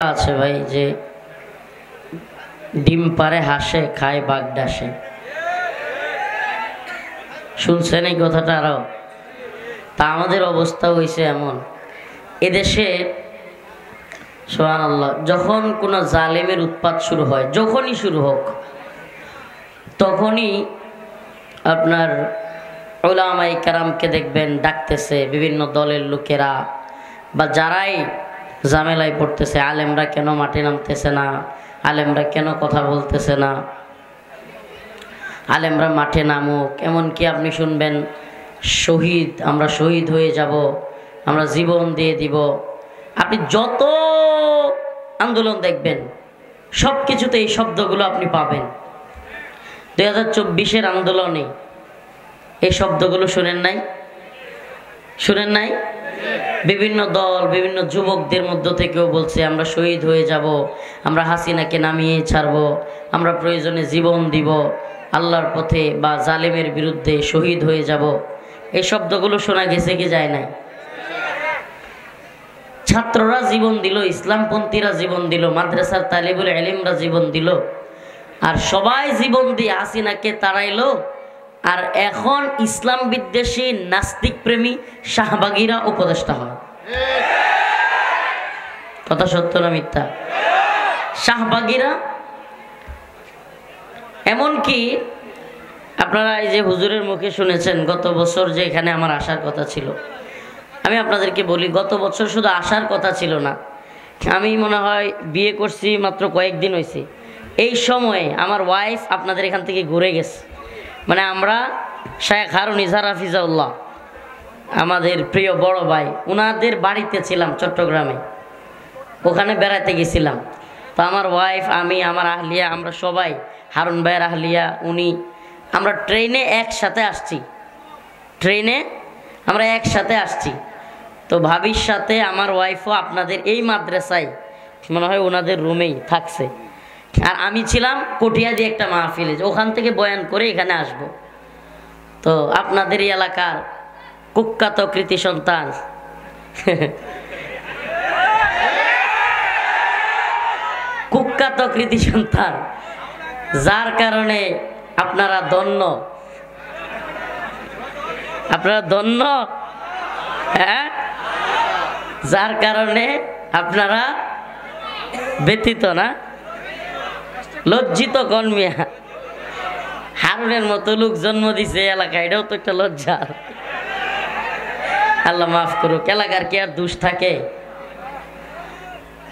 আছে ভাই যে ডিম পারে হাসে খায় বাগডাসে, শুনছেন এই কথাটা? আরো তা আমাদের অবস্থা হয়েছে এমন এদেশে সুবহানাল্লাহ, যখন কোনো জালেমের উৎপাত শুরু হয়, যখনই শুরু হোক তখনই আপনার উলামায়ে কেরামকে দেখবেন ডাকতেছে বিভিন্ন দলের লোকেরা, বা যারাই ঝামেলায় পড়তেছে, আলেমরা কেন মাঠে নামতেছে না, আলেমরা কেন কথা বলতেছে না, আলেমরা মাঠে নামুক। এমনকি আপনি শুনবেন শহীদ, আমরা শহীদ হয়ে যাব, আমরা জীবন দিয়ে দিব। আপনি যত আন্দোলন দেখবেন সব কিছুতে এই শব্দগুলো আপনি পাবেন। 2024-এর আন্দোলনে এই শব্দগুলো শুনেন নাই? শুনেন নাই? বিভিন্ন দল, বিভিন্ন যুবকদের মধ্য থেকেও বলছে আমরা শহীদ হয়ে যাব, আমরা হাসিনাকে নামিয়ে ছাড়বো, আমরা প্রয়োজনে জীবন দিব আল্লাহর পথে, বা জালেমের বিরুদ্ধে শহীদ হয়ে যাব। এই শব্দগুলো শোনা গেছে কি যায় নাই? ছাত্ররা জীবন দিল, ইসলামপন্থীরা জীবন দিল, মাদ্রাসার তালিবুল ইলমরা জীবন দিল, আর সবাই জীবন দিয়ে হাসিনাকে তাড়াইলো। আর এখন ইসলাম বিদ্বেষী নাস্তিক প্রেমী শাহবাগীরা উপদেষ্টা হয়। কথা সত্য না মিথ্যা? শাহবাগীরা এমনকি আপনারা এই যে হুজুরের মুখে শুনেছেন গত বছর যে এখানে আমার আসার কথা ছিল, আমি আপনাদেরকে বলি গত বছর শুধু আসার কথা ছিল না, আমি মনে হয় বিয়ে করছি মাত্র কয়েকদিন হয়েছে, এই সময়ে আমার ওয়াইফ আপনাদের এখান থেকে ঘুরে গেছে। মানে আমরা শায়েখ হারুন ইজহার হাফিজাউল্লাহ, আমাদের প্রিয় বড় ভাই, ওনাদের বাড়িতে ছিলাম চট্টগ্রামে, ওখানে বেড়াতে গেছিলাম। তো আমার ওয়াইফ, আমি, আমার আহলিয়া, আমরা সবাই, হারুন ভাইয়ের আহলিয়া, উনি, আমরা ট্রেনে একসাথে আসছি, ট্রেনে আমরা একসাথে আসছি। তো ভাবির সাথে আমার ওয়াইফও আপনাদের এই মাদ্রাসায় মনে হয় ওনাদের রুমেই থাকছে, আর আমি ছিলাম কটিয়াদি একটা মাহফিলে, ওখান থেকে বয়ান করে এখানে আসব। তো আপনাদের এই এলাকার কুখ্যাত কৃতি সন্তান কুখ্যাত কৃতি সন্তান, যার কারণে আপনারা ধন্য, আপনারা ধন্য, হ্যাঁ, যার কারণে আপনারা ব্যতীত না, লজ্জিত কর্মিয়া। হারুনের মতো লোক জন্ম দিছে এলাকায়, এটাও তো একটা লজ্জা। আল্লাহ মাফ করুক, এলাকার কি আর দোষ থাকে?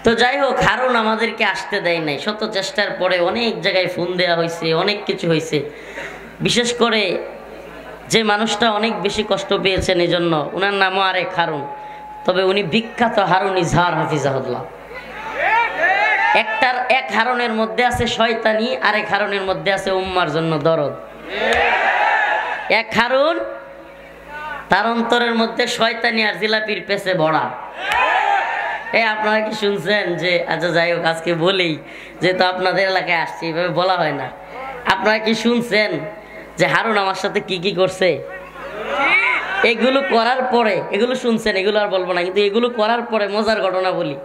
তো যাই হোক, হারুন আমাদেরকে আসতে দেয় নাই, শত চেষ্টার পরে অনেক জায়গায় ফোন দেওয়া হয়েছে, অনেক কিছু হয়েছে। বিশেষ করে যে মানুষটা অনেক বেশি কষ্ট পেয়েছেন এই জন্য, ওনার নামও আরেক হারুন, তবে উনি বিখ্যাত হারুন ইজহার হাফিজাহুল্লাহ। এক হারুনের মধ্যে আছে শয়তানি, আরেক হারুনের মধ্যে আছে উম্মার জন্য দরদ। এক হারুন, তার অন্তরের মধ্যে শয়তানি আর জিলাপির পেছে ভরা। আপনারা কি শুনছেন যে, আচ্ছা যাই হোক, আজকে বলেই, যেহেতু আপনাদের এলাকায় আসছে, এভাবে বলা হয় না, আপনারা কি শুনছেন যে হারুন আমার সাথে কি কি করছে? এগুলো করার পরে, এগুলো শুনছেন, এগুলো আর বলবো না, কিন্তু এগুলো করার পরে মজার ঘটনা বলি।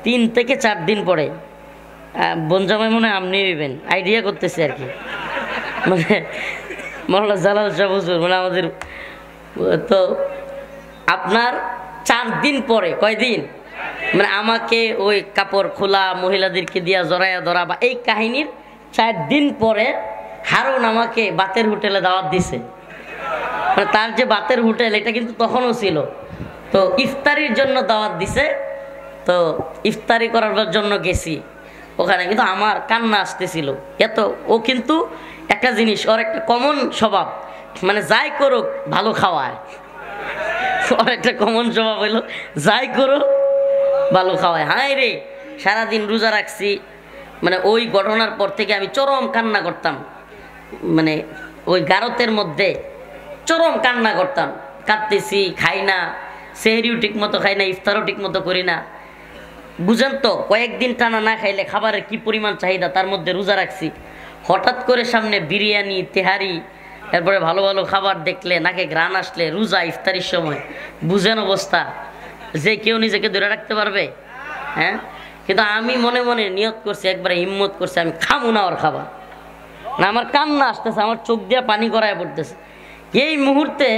3 থেকে 4 দিন পরে বনজামাই মনে আপনি নেবেন, আইডিয়া করতেছে আর কি, মানে মৌলানা জালাল শাহ হুজুর, মানে আমাদের, তো আপনার 4 দিন পরে, কয়দিন, মানে আমাকে ওই কাপড় খোলা মহিলাদেরকে দিয়া জড়াইয়া ধরা, বা এই কাহিনীর 4 দিন পরে হারুন আমাকে বাতের হোটেলে দাওয়াত দিছে। মানে তার যে বাতের হোটেল, এটা কিন্তু তখনও ছিল, তো ইফতারির জন্য দাওয়াত দিছে। তো ইফতারি করার জন্য গেছি ওখানে, কিন্তু আমার কান্না আসতেছিল এত। ও কিন্তু একটা জিনিস, ওর একটা কমন স্বভাব, মানে যাই করুক ভালো খাওয়ায়। ওর একটা কমন স্বভাব হইলো যাই করুক ভালো খাওয়ায়। হায় রে, সারাদিন রোজা রাখছি, মানে ওই ঘটনার পর থেকে আমি চরম কান্না করতাম, মানে ওই গারতের মধ্যে চরম কান্না করতাম, কাঁদতেছি, খাই না, সেহরিও ঠিক মতো খাই না, ইফতারও ঠিক মতো করি না। বুঝেন তো, কয়েকদিন টানা না খাইলে খাবারের কি পরিমাণ চাহিদা, তার মধ্যে রোজা রাখছি। হঠাৎ করে সামনে বিরিয়ানি, তেহারি, এরপরে ভালো ভালো খাবার দেখলে, নাকে ঘ্রাণ আসলে, রোজা ইফতারির সময়, বুঝেন অবস্থা, যে কেউ নিজেকে ধরে রাখতে পারবে? হ্যাঁ, কিন্তু আমি মনে মনে নিয়ত করছি, একবারে হিম্মত করছি, আমি খামু না ওর খাবার না। আমার কান্না আসতেছে, আমার চোখ দিয়ে পানি গড়ায় পড়তেছে। এই মুহূর্তে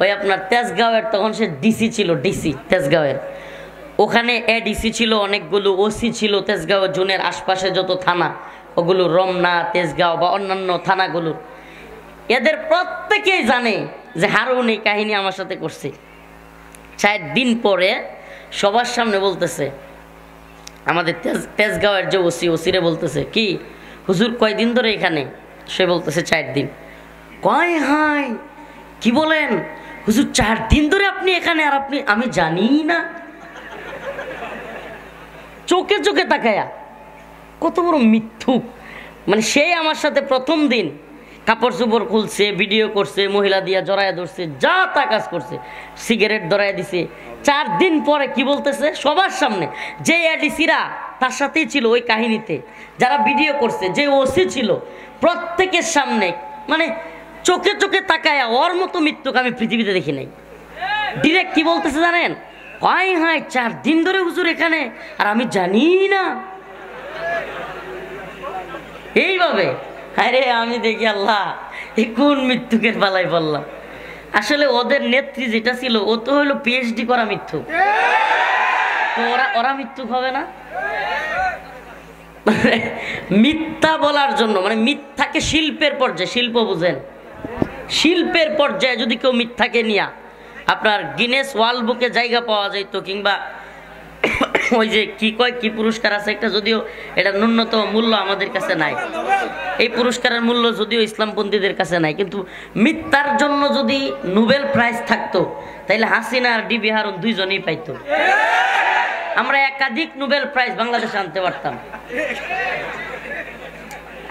ওই আপনার তেজগাঁওয়ের, তখন সে ডিসি ছিল, ডিসি তেজগাঁওয়ের, ওখানে এডিসি ছিল, অনেকগুলো ওসি ছিল তেজগাঁও জোনের আশপাশে যত থানা, ওগুলো রমনা, তেজগাঁও বা অন্যান্য থানাগুলো, এদের প্রত্যেকেই জানে যে হারুন এই কাহিনী আমার সাথে করছে। 4 দিন পরে সবার সামনে বলতেছে, আমাদের তেজগাঁওয়ের যে ওসিরে বলতেছে, কি হুজুর কয়দিন ধরে এখানে? সে বলতেছে 4 দিন। কয় হাই, কি বলেন হুজুর 4 দিন ধরে আপনি এখানে? আর আপনি, আমি জানি না। চোখে চোখে তাকায়া, কত বড় মিথ্যুক। মানে সেই আমার সাথে প্রথম দিন কাপড় চোপড় খুলছে, ভিডিও করছে, মহিলা দিয়া জড়ায় ধরছে, যা তা কাজ করছে, সিগারেট ধরায় দিছে। 4 দিন পরে কি বলতেছে সবার সামনে, যে এডিসিরা তার সাথেই ছিল ওই কাহিনীতে, যারা ভিডিও করছে, যে ওসি ছিল, প্রত্যেকের সামনে, মানে চোখে চোখে তাকায়া, ওর মতো মৃত্যুক আমি পৃথিবীতে দেখি নাই। ডিরেক্ট কি বলতেছে জানেন? হাই হাই 4 দিন ধরে হুজুর এখানে, আর আমি জানি না। এইভাবে আরে আমি দেখি আল্লাহ এই কোন মৃত্যুকের পালাই বললাম। আসলে ওদের নেত্রী যেটা ছিল, ও তো হলো পিএইচডি করা মৃত্যুক। তো ওরা মৃত্যুক হবে না? মিথ্যা বলার জন্য, মানে মিথ্যাকে শিল্পের পর্যায়ে, শিল্প বুঝেন, শিল্পের পর্যায়ে যদি কেউ মিথ্যাকে নিয়া আপনার গিনেস ওয়ার্ল্ড বুকে জায়গা পাওয়া যাইতো, কিংবা ওই যে কি কয়, কি পুরস্কার আছে একটা, যদিও এটা ন্যূনতম মূল্য আমাদের কাছে নাই, এই পুরস্কারের মূল্য যদিও ইসলামপন্থীদের কাছে নাই, কিন্তু মিথ্যার জন্য যদি নোবেল প্রাইজ থাকতো, তাইলে হাসিনা আর ডিবি হারুন দুইজনেই পাইতো। আমরা একাধিক নোবেল প্রাইজ বাংলাদেশে আনতে পারতাম।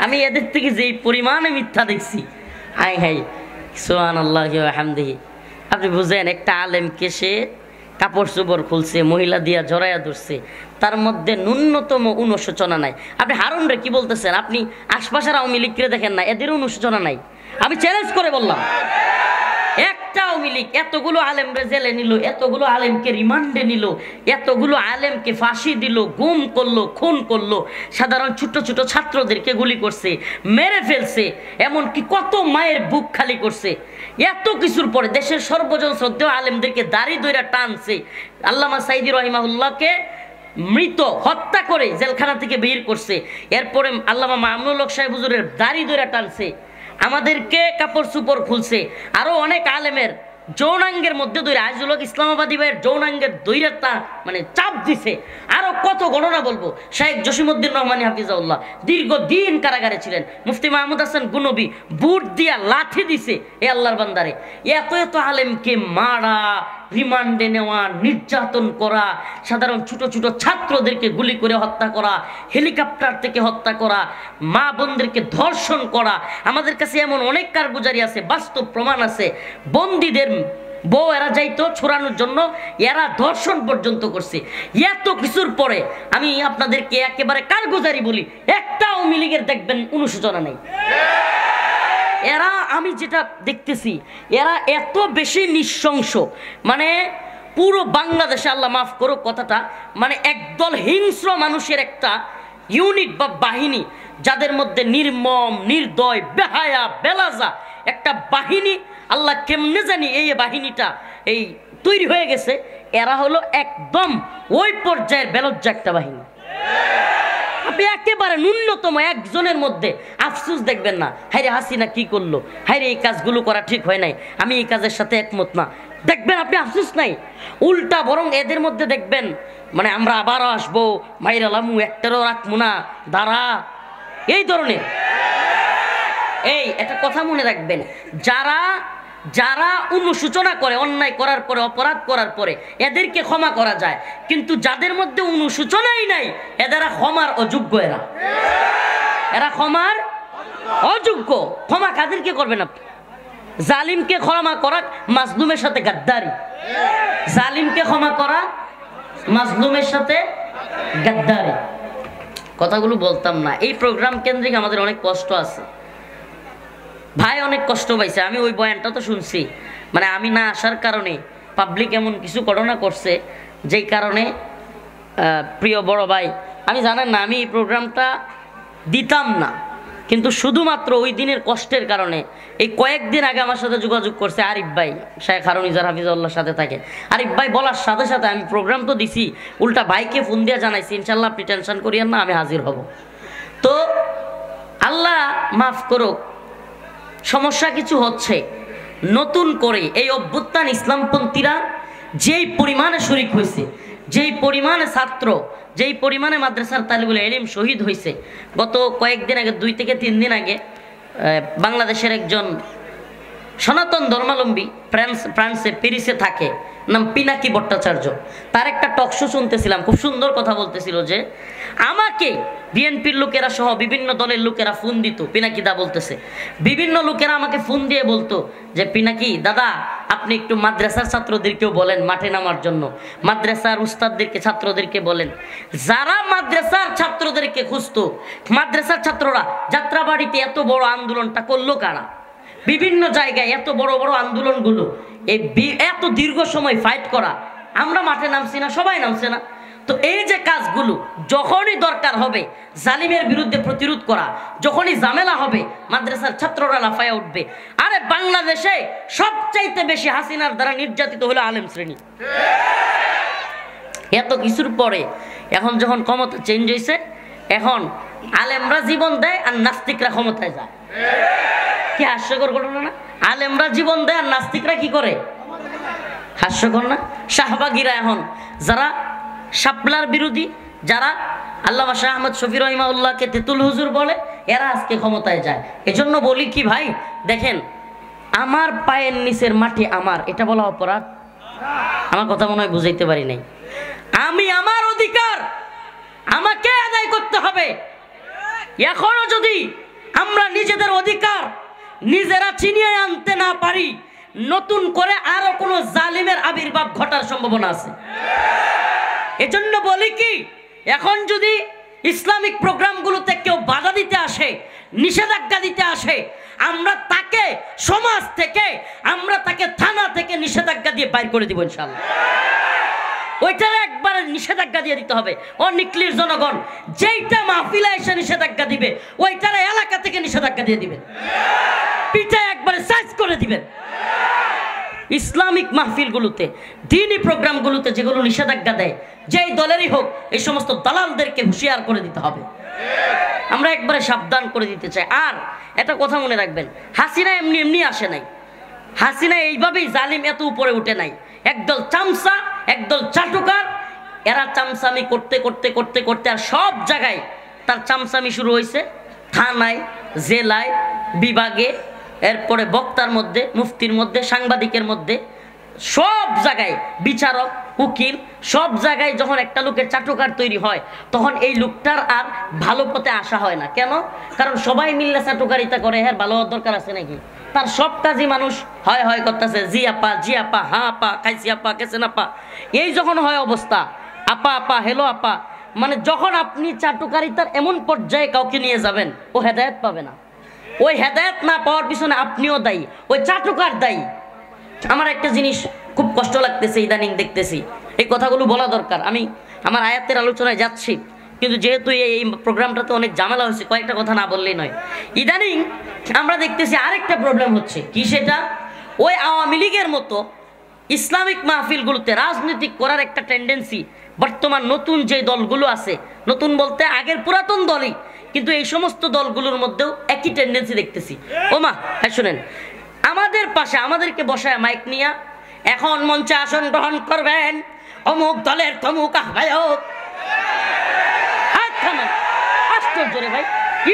আমি এদের থেকে যেই পরিমাণে মিথ্যা দেখছি, হাই হাই সুবহানাল্লাহি ওয়া হামদিহি। আপনি বুঝেন, একটা আলেমকে সে কাপড় চোপড় খুলছে, মহিলা দিয়া জড়াইয়া ধরছে, তার মধ্যে ন্যূনতম অনুশোচনা নাই। আপনি হারুন রে কি বলতেছেন? আপনি আশপাশের আওয়ামী লীগকে দেখেন না, এদের অনুশোচনা নাই? আমি চ্যালেঞ্জ করে বললাম, একটা আওয়ামী লীগ এতগুলো আলেমরে জেলে নিল, এতগুলো আলেমকে রিমান্ডে নিল, এতগুলো আলেমকে ফাঁসি দিল, গুম করলো, খুন করলো, সাধারণ ছোট ছোট ছাত্রদেরকে গুলি করছে, মেরে ফেলছে, এমনকি কত মায়ের বুক খালি করছে। এত কিছুর পরে দেশের সর্বজন শ্রদ্ধেয় আলেমদেরকে দাড়ি দইরা টানছে, আল্লামা সাইদি রহিমাহুল্লাহকে মৃত হত্যা করে জেলখানা থেকে বের করছে, এরপরে আল্লামা মামুনুল হক সাহেব হুজুরের দাড়ি দইরা টানছে, আমাদেরকে কাপড় চোপড় খুলছে, আরো অনেক আলেমের যৌনাঙ্গের মধ্যে দইরা, আজিজুল হক ইসলামাবাদী ভাইয়ের যৌনাঙ্গের দইরা তা মানে চাপ দিছে। আরো কত ঘটনা বলবো। শেখ জসিমউদ্দিন রহমানী হাফিজাউল্লাহ দীর্ঘদিন কারাগারে ছিলেন। মুফতি মাহমুদ হাসান গুনবী বুট দিয়া লাথি দিছে এ আল্লাহর বান্দারে। এত এত আলেমকে মারা, রিমান্ডে নেওয়া, নির্যাতন করা, সাধারণ ছোট ছোট ছাত্রদেরকে গুলি করে হত্যা করা, হেলিকপ্টার থেকে হত্যা করা, মা বোনদেরকে ধর্ষণ করা। আমাদের কাছে এমন অনেক কারগুজারি আছে, বাস্তব প্রমাণ আছে। বন্দীদের বউ এরা যাইতো ছড়ানোর জন্য, এরা ধর্ষণ পর্যন্ত করছে। এত কিছুর পরে আমি আপনাদেরকে একেবারে কারগুজারি বলি, একটা আওয়ামী লীগের দেখবেন অনুশোচনা নেই। এরা, আমি যেটা দেখতেছি, এরা এত বেশি নৃশংস, মানে পুরো বাংলাদেশে, আল্লাহ মাফ করুক কথাটা, মানে একদল হিংস্র মানুষের একটা ইউনিট বা বাহিনী, যাদের মধ্যে নির্মম, নির্দয়, বেহায়া, বেলাজা একটা বাহিনী। আল্লাহ কেমনে জানি এই বাহিনীটা এই তৈরি হয়ে গেছে। এরা হলো একদম ওই পর্যায়ের বেলজ্জা একটা বাহিনী। আপনি একেবারে ন্যূনতম একজনের মধ্যে আফসোস দেখবেন না, হাইরে হাসিনা কি করলো, হাইরে এই কাজগুলো করা ঠিক হয় নাই, আমি এই কাজের সাথে একমত না, দেখবেন আপনি আফসোস নাই। উল্টা বরং এদের মধ্যে দেখবেন, মানে আমরা আবারও আসবো, ভাইরা লামু একটারও রাখবো না, দাঁড়া, এই ধরনের। এই একটা কথা মনে রাখবেন, যারা যারা অনুশোচনা করে, অন্যায় করার পরে, অপরাধ করার পরে, এদেরকে ক্ষমা করা যায়, কিন্তু যাদের মধ্যে অনুশোচনাই নাই, এরা ক্ষমার অযোগ্য। এরা ক্ষমার অযোগ্য। ক্ষমা কাদেরকে করবেন আপনি? জালিমকে ক্ষমা করা মাজলুমের সাথে গাদ্দারি। জালিমকে ক্ষমা করা মাজলুমের সাথে গাদ্দারি। কথাগুলো বলতাম না, এই প্রোগ্রাম কেন্দ্রিক আমাদের অনেক কষ্ট আছে। ভাই অনেক কষ্ট পাইছে, আমি ওই বয়ানটা তো শুনছি। মানে আমি না আসার কারণে পাবলিক এমন কিছু ঘটনা করছে, যেই কারণে প্রিয় বড় ভাই, আমি জানেন না, আমি এই প্রোগ্রামটা দিতাম না, কিন্তু শুধুমাত্র ওই দিনের কষ্টের কারণে এই কয়েকদিন আগে আমার সাথে যোগাযোগ করছে আরিফ ভাই, শেখ হারুন ইজার হাফিজউল্লাহর সাথে থাকে। আরিফ ভাই বলার সাথে সাথে আমি প্রোগ্রাম তো দিছি, উল্টা ভাইকে ফোন দিয়ে জানাইছি ইনশাল্লাহ আপনি টেনশন করিয়েন না, আমি হাজির হব। তো আল্লাহ মাফ করুক, সমস্যা কিছু হচ্ছে। নতুন করে এই অভ্যুত্থান ইসলামপন্থীরা যেই পরিমাণে শরিক হয়েছে, যেই পরিমাণে ছাত্র, যেই পরিমাণে মাদ্রাসার তালিবুল ইলম শহীদ হয়েছে, গত কয়েকদিন আগে 2 থেকে 3 দিন আগে বাংলাদেশের একজন সনাতন ধর্মাবলম্বী ফ্রান্সে প্যারিসে থাকে, নাম পিনাকি ভট্টাচার্য, তার একটা টকশো শুনতেছিলাম, খুব সুন্দর কথা বলতেছিল যে আমাকে বিএনপির লোকেরা সহ বিভিন্ন দলের লোকেরা ফোন দিত। পিনাকি দা বলতেছে বিভিন্ন লোকেরা আমাকে ফোন দিয়ে বলতো যে পিনাকি দাদা আপনি একটু মাদ্রাসার ছাত্রদেরকেও বলেন মাঠে নামার জন্য, মাদ্রাসার উস্তাদদেরকে ছাত্রদেরকে বলেন। যারা মাদ্রাসার ছাত্রদেরকে খুঁজতো, মাদ্রাসার ছাত্ররা যাত্রাবাড়িতে এত বড় আন্দোলনটা করলো কারা? বিভিন্ন জায়গায় এত বড় বড় আন্দোলনগুলো, এত দীর্ঘ সময় ফাইট করা, আমরা মাঠে নামছি না? সবাই নামছে না? তো এই যে কাজগুলো যখনই দরকার হবে জালিমের বিরুদ্ধে প্রতিরোধ করা, যখনই ঝামেলা হবে মাদ্রাসার ছাত্ররা লাফায়া উঠবে। আরে বাংলাদেশে সবচাইতে বেশি হাসিনার দ্বারা নির্যাতিত হলো আলেম শ্রেণী। এত কিছুর পরে এখন যখন ক্ষমতা চেঞ্জ হয়েছে, এখন আলেমরা জীবন দেয় আর নাস্তিকরা ক্ষমতায় যায়। কি হাস্যকর ঘটনা না? আলেমরা জীবন দেয় আর নাস্তিকরা কি করে? হাস্যকর না? শাহবাগীরা এখন যারা শাপলার বিরোধী, যারা আল্লামা শাহ আহমদ শফি রহিমাউল্লাহকে তেতুল হুজুর বলে, এরা আজকে ক্ষমতায় যায়। এজন্য বলি কি ভাই, দেখেন আমার পায়ের নিচের মাটি আমার, এটা বলা অপরাধ? আমার কথা মনে হয় বুঝাইতে পারি নাই। আমি আমার অধিকার আমাকে আদায় করতে হবে। এখনো যদি আমরা নিজেদের অধিকার নিজেরা ছিনিয়ে আনতে না পারি, নতুন করে আরো কোনো জালিমের আবির্ভাব ঘটার সম্ভাবনা আছে। এজন্য বলি কি, এখন যদি ইসলামিক প্রোগ্রামগুলোতে কেউ বাধা দিতে আসে, নিষেধাজ্ঞা দিতে আসে, আমরা তাকে সমাজ থেকে, আমরা তাকে থানা থেকে নিষেধাজ্ঞা দিয়ে বাইর করে দিব ইনশাআল্লাহ। ওইটারে একবারে নিষেধাজ্ঞা দিয়ে দিতে হবে। ও নিকলির জনগণ যেইটা মাহফিলে এসে নিষেধাজ্ঞা দিবে, ওইটারে এলাকা থেকে নিষেধাজ্ঞা দিয়ে দিবেন, পিঠায় একবারে সাইজ করে দিবেন। ইসলামিক মাহফিলগুলোতে, দ্বীনি প্রোগ্রামগুলোতে যেগুলো নিষেধাজ্ঞা দেয়, যেই দলেরই হোক, এই সমস্ত দালালদেরকে হুঁশিয়ার করে দিতে হবে। আমরা একবারে সাবধান করে দিতে চাই। আর একটা কথা মনে রাখবেন, হাসিনা এমনি এমনি আসে নাই। হাসিনা এইভাবেই জালিম এত উপরে উঠে নাই। একদল চামচা, একদল চাটুকার, এরা চামচামি করতে করতে করতে করতে আর সব জায়গায় তার চামচামি শুরু হয়েছে। থানায়, জেলায়, বিভাগে, এরপরে বক্তার মধ্যে, মুফতির মধ্যে, সাংবাদিকের মধ্যে, সব জায়গায় বিচারক, উকিল, সব জায়গায় যখন একটা লোকের চাটুকার তৈরি হয়, তখন এই লোকটার আর ভালো পথে আসা হয় না। কেন? কারণ সবাই মিললে চাটুকারিতা করে, হ্যাঁ ভালো হওয়ার দরকার আছে নাকি? তার সব কাজই মানুষ হয় হয় করতেছে, জি আপা, জি আপা, হ্যাঁ আপা, খাইছি আপা, কেছেন আপা, এই যখন হয় অবস্থা, আপা আপা, হেলো আপা, মানে যখন আপনি চাটুকারিতার এমন পর্যায়ে কাউকে নিয়ে যাবেন, ও হেদায়েত পাবে না। ওই হেদায়েত না পাওয়ার পিছনে আপনিও দায়ী, ওই চাটুকার দায়ী। আমার একটা জিনিস খুব কষ্ট লাগতেছে, ইদানিং দেখতেছি, এই কথাগুলো বলা দরকার। আমি আমার আয়াতের আলোচনায় যাচ্ছি, কিন্তু যেহেতু এই প্রোগ্রামটাতে অনেক ঝামেলা হয়েছে, কয়েকটা কথা না বললেই নয়। ইদানিং আমরা দেখতেছি আরেকটা প্রবলেম হচ্ছে কি, সেটা ওই আওয়ামী লীগের মতো ইসলামিক মাহফিলগুলোতে রাজনীতি করার একটা টেন্ডেন্সি বর্তমান নতুন যে দলগুলো আছে, নতুন বলতে আগের পুরাতন দলই, কিন্তু এই সমস্ত দলগুলোর মধ্যেও একই টেন্ডেন্সি দেখতেছি। ওমা হ্যাঁ শুনেন, আমাদের পাশে আমাদেরকে বসায় মাইক নিয়া এখন মঞ্চে আসন গ্রহণ করবেন অমুক দলের তমুক আহ্বায়ক। আশ্চর্য রে ভাই,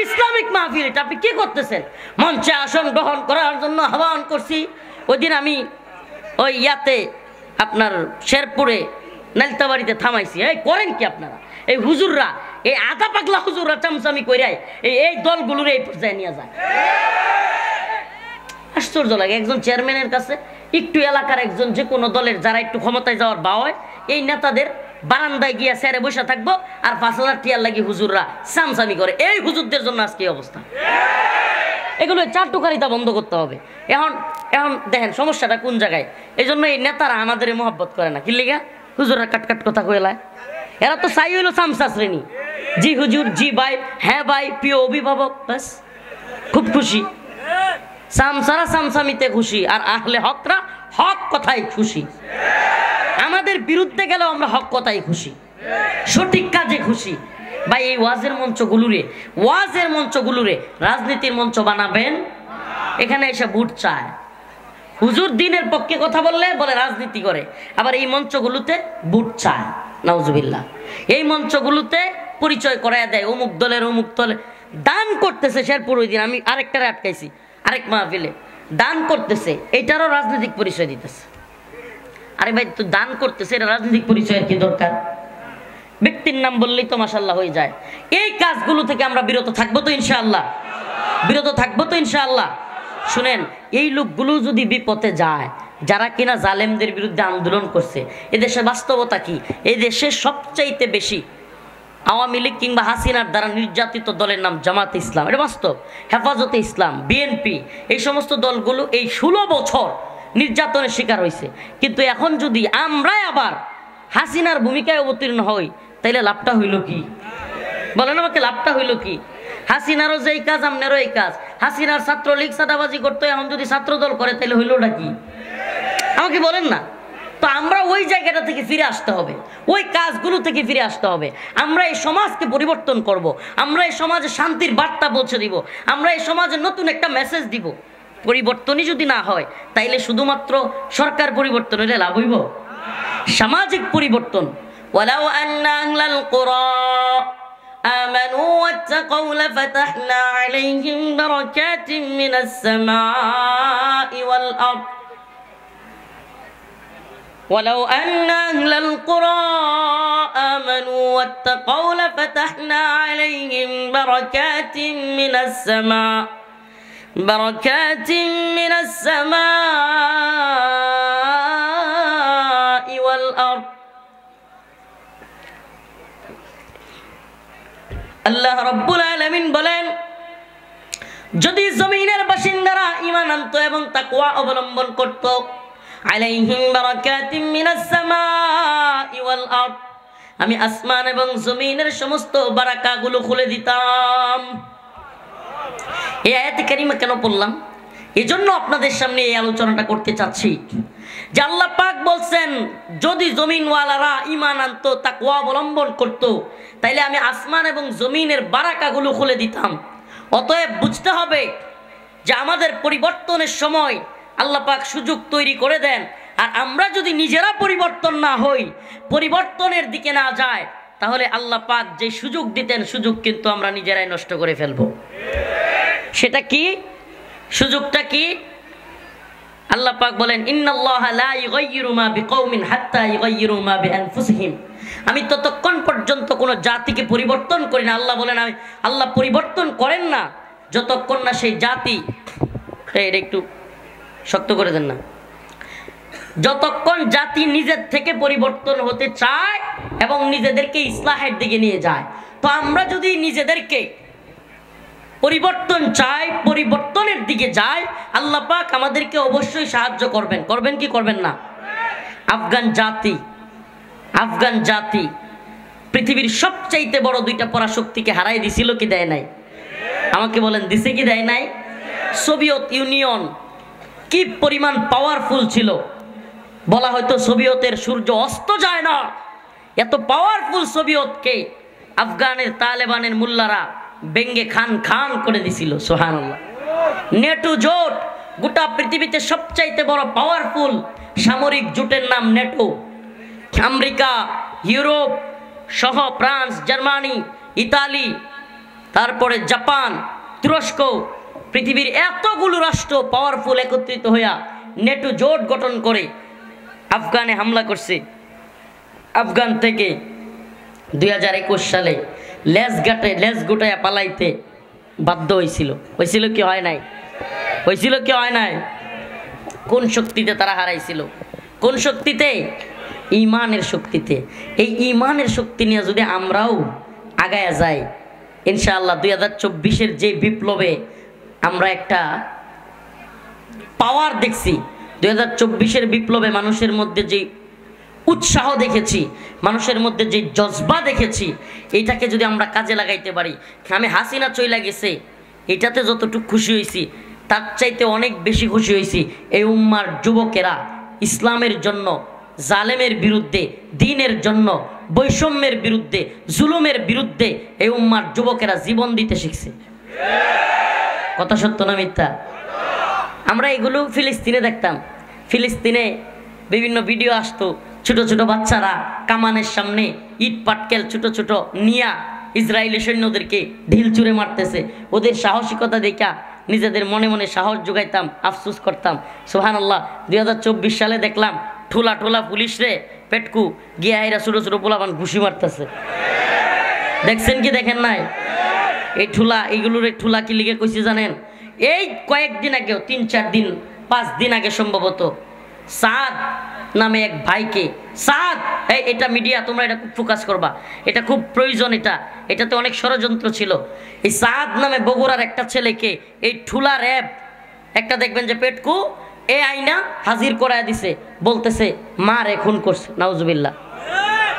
ইসলামিক মাহফিল এটা আপনি কি করতেছেন? মঞ্চে আসন গ্রহণ করার জন্য আহ্বান করছি। ওই দিন আমি ওই ইয়াতে আপনার শেরপুরে নালিতাবাড়িতে থামাইছি। এই করেন কি আপনারা? এই হুজুররা, এই আধা পাগলা হুজুররা চামচামি কইরাই এই দলগুলোর এই পর্যায়ে নিয়ে যায়। আশ্চর্য লাগে, একজন চেয়ারম্যানের কাছে একটু এলাকার একজন যে কোনো দলের যারা একটু ক্ষমতায় যাওয়ার বা হয়, এই নেতাদের বারান্দায় গিয়া স্যারে বসে থাকবো আর 5,000 টিয়ার লাগি হুজুররা চামচামি করে। এই হুজুরদের জন্য আজকে এই অবস্থা। এগুলো চাটুকারিতা বন্ধ করতে হবে। এখন এখন দেখেন সমস্যাটা কোন জায়গায়। এই জন্য এই নেতারা আমাদের মহব্বত করে না। কি লিগা? হুজুররা কাটকাট কথা কইলায়, এরা তো চাই হইলো সামসা শ্রেণী, জি হুজুর, জি ভাই, হ্যাঁ ভাই, প্রিয় অভিভাবক, ব্যাস খুব খুশি। সামসারা সামসামিতে খুশি, আর আহলে হকরা হক কথাই খুশি। আমাদের বিরুদ্ধে গেলেও আমরা হক কথাই খুশি, সঠিক কাজে খুশি। ভাই এই ওয়াজের মঞ্চগুলোরে রাজনীতির মঞ্চ বানাবেন। এখানে এসে ভোট চায়, হুজুর দিনের পক্ষে কথা বললে বলে রাজনীতি করে, আবার এই মঞ্চগুলোতে ভোট চায়। নাউজুবিল্লাহ। এই মঞ্চগুলোতে পরিচয় করায় দেয় অমুক দলের দান করতেছে। শেরপুর ওই দিন আমি আরেকটারে আটকাইছি, আরেক মাহফিলে দান করতেছে, এইটারও রাজনৈতিক পরিচয় দিতেছে। আরে ভাই তো দান করতেছে, এটা রাজনৈতিক পরিচয়ের কি দরকার? ব্যক্তির নাম বললেই তো মাশাআল্লাহ হয়ে যায়। এই কাজগুলো থেকে আমরা বিরত থাকবো তো ইনশাআল্লাহ। শুনেন, এই লোকগুলো যদি বিপথে যায়, যারা কিনা জালেমদের বিরুদ্ধে আন্দোলন করছে, এদেশে বাস্তবতা কি? এই দেশে সবচাইতে বেশি আওয়ামী লীগ কিংবা হাসিনার দ্বারা নির্যাতিত দলের নাম জামাতে ইসলাম, এটা বাস্তব। হেফাজতে ইসলাম, বিএনপি, এই সমস্ত দলগুলো এই 16 বছর নির্যাতনের শিকার হয়েছে। কিন্তু এখন যদি আমরা আবার হাসিনার ভূমিকায় অবতীর্ণ হই, তাইলে লাভটা হইল কি? বলেন আমাকে, লাভটা হইল কি? হাসিনারও যেই কাজ, আমনেরও এই কাজ। হাসিনার ছাত্রলীগ চাঁদাবাজি করতো, এখন যদি ছাত্র দল করে তাহলে হইলটা কি? আমাকে বলেন না। তো আমরা ওই জায়গাটা থেকে ফিরে আসতে হবে, ওই কাজগুলো থেকে ফিরে আসতে হবে। আমরা এই সমাজকে পরিবর্তন করব, আমরা এই সমাজে শান্তির বার্তা পৌঁছে দিব, আমরা এই সমাজে নতুন একটা মেসেজ দিব। পরিবর্তনই যদি না হয়, তাইলে শুধুমাত্র সরকার পরিবর্তন হলে লাভ হইব? সামাজিক পরিবর্তন। ওয়ালাউ আন্না আহলাল কুরা আমানু ওয়াত্তাকাউ লাফাতাহনা আলাইহিম বারাকাতিন মিনাস সামাই ওয়াল আরদ ولو أن أهل القرى آمنوا واتقوا لفتحنا عليهم بركات من السماء والأرض আল্লাহ রাব্বুল আলামিন বলেন, যদি জমিনের বাসিন্দারা ঈমান আনতো এবং তাকওয়া অবলম্বন করত, আলাইহিম বারাকাতিম মিনাস সামাই ওয়াল আরদ, আমি আসমান এবং জমিনের সমস্ত বারাকাগুলো খুলে দিতাম। এই আয়াতে কারিমা কেন পড়লাম? এজন্য আপনাদের সামনে এই আলোচনাটা করতে চাচ্ছি যে আল্লাহ পাক বলছেন, যদি জমিনওয়ালারা ঈমান আনতো, তাকওয়া অবলম্বন করত, তাইলে আমি আসমান এবং জমিনের বারাকাগুলো খুলে দিতাম। অতএব বুঝতে হবে যে আমাদের পরিবর্তনের সময় আল্লাহ পাক সুযোগ তৈরি করে দেন, আর আমরা যদি নিজেরা পরিবর্তন না হই, পরিবর্তনের দিকে না যায়, তাহলে আল্লাহ পাক যে সুযোগ দিতেন, সুযোগ কিন্তু আমরা নিজেরাই নষ্ট করে ফেলবো। সেটা কি? সুযোগটা কি? আল্লাহ পাক বলেন, ইন্নাল্লাহা লা ইউগাইয়িরু মা বিকওমিন হাত্তা ইউগাইয়িরু মা বিআনফুসিহিম, আমি ততক্ষণ পর্যন্ত কোনো জাতিকে পরিবর্তন করি না। আল্লাহ বলেন, আল্লাহ পরিবর্তন করেন না যতক্ষণ না সেই জাতি, এটা একটু শক্ত করে দেন না, যতক্ষণ জাতি নিজের থেকে পরিবর্তন হতে চায় এবং নিজেদেরকে ইসলাহের দিকে নিয়ে যায়। তো আমরা যদি নিজেদেরকে পরিবর্তন চাই, পরিবর্তনের দিকে যাই, আল্লাহ পাক আমাদেরকে অবশ্যই সাহায্য করবেন। করবেন কি করবেন না? আফগান জাতি পৃথিবীর সবচাইতে বড় 2টা পরাশক্তিকে হারাই দিছিল কি দেয় নাই? আমাকে বলেন, দিছে কি দেয় নাই? সোভিয়েত ইউনিয়ন কি পরিমাণ পাওয়ারফুল ছিল, বলা হয়তো সোভিয়েতের সূর্য অস্ত যায় না, এত পাওয়ারফুল সোভিয়েতকে আফগানের তালেবানের মোল্লারা বেঙ্গে খান খান করে দিছিল। সুবহানাল্লাহ। নেটো জোট, গোটা পৃথিবীতে সবচাইতে বড় পাওয়ারফুল সামরিক জোটের নাম নেটো। আমেরিকা, ইউরোপ সহ ফ্রান্স, জার্মানি, ইতালি, তারপরে জাপান, তুরস্ক, পৃথিবীর এতগুলো রাষ্ট্র পাওয়ারফুল একত্রিত হইয়া নেটো জোট গঠন করে আফগানে হামলা করছে। আফগান থেকে 2021 সালে লেজ গোটায় পালাইতে বাধ্য হয়েছিল কি হয় নাই? কোন শক্তিতে তারা হারাইছিল? কোন শক্তিতে? ঈমানের শক্তিতে। এই ঈমানের শক্তি নিয়ে যদি আমরাও আগায়া যাই, ইনশাআল্লাহ 2024-এর যে বিপ্লবে আমরা একটা পাওয়ার দেখছি, 2024-এর বিপ্লবে মানুষের মধ্যে যে উৎসাহ দেখেছি, মানুষের মধ্যে যে জজবা দেখেছি, এইটাকে যদি আমরা কাজে লাগাইতে পারি, আমি হাসিনা চইলা গেছে এটাতে যতটুকু খুশি হয়েছি তার চাইতে অনেক বেশি খুশি হয়েছি এই উম্মার যুবকেরা ইসলামের জন্য, জালেমের বিরুদ্ধে, দ্বীনের জন্য, বৈষম্যের বিরুদ্ধে, জুলুমের বিরুদ্ধে এই উম্মার যুবকেরা জীবন দিতে শিখছে। কথা সত্য না মিথ্যা? আমরা এগুলো ফিলিস্তিনে দেখতাম, ফিলিস্তিনে বিভিন্ন ভিডিও আসতো, ছোট ছোট বাচ্চারা কামানের সামনে ইট পাটকেল ছোট ছোট নিয়া ইসরায়েলি সৈন্যদেরকে ঢিল ছুঁড়ে মারতেছে। ওদের সাহসিকতা দেখা নিজেদের মনে মনে সাহস যোগাইতাম, আফসোস করতাম। সুবহানাল্লাহ, 2024 সালে দেখলাম ঠোলা ঠোলা পুলিশ রে পেটকু গিয়া এরা ছোট ছোট পোলাপান ঘুষি মারতেছে। দেখছেন কি দেখেন নাই? এই ঠোলা, এইগুলোর ঠোলা কি লিগে কইছে জানেন? এই কয়েকদিন আগেও 3-4 দিন 5 দিন আগে সম্ভবত সাদ নামে এক ভাইকে, সাদ, এটা মিডিয়া তোমরা এটা খুব ফোকাস করবা, এটা খুব প্রয়োজন, এটাতে অনেক ষড়যন্ত্র ছিল। এই সাদ নামে বগুড়ার একটা ছেলেকে এই ঠুলা র্যাব একটা দেখবেন যে পেটকু এ আইনা হাজির করায় দিছে, বলতেছে মারে খুন করছে, নাউজুবিল্লাহ।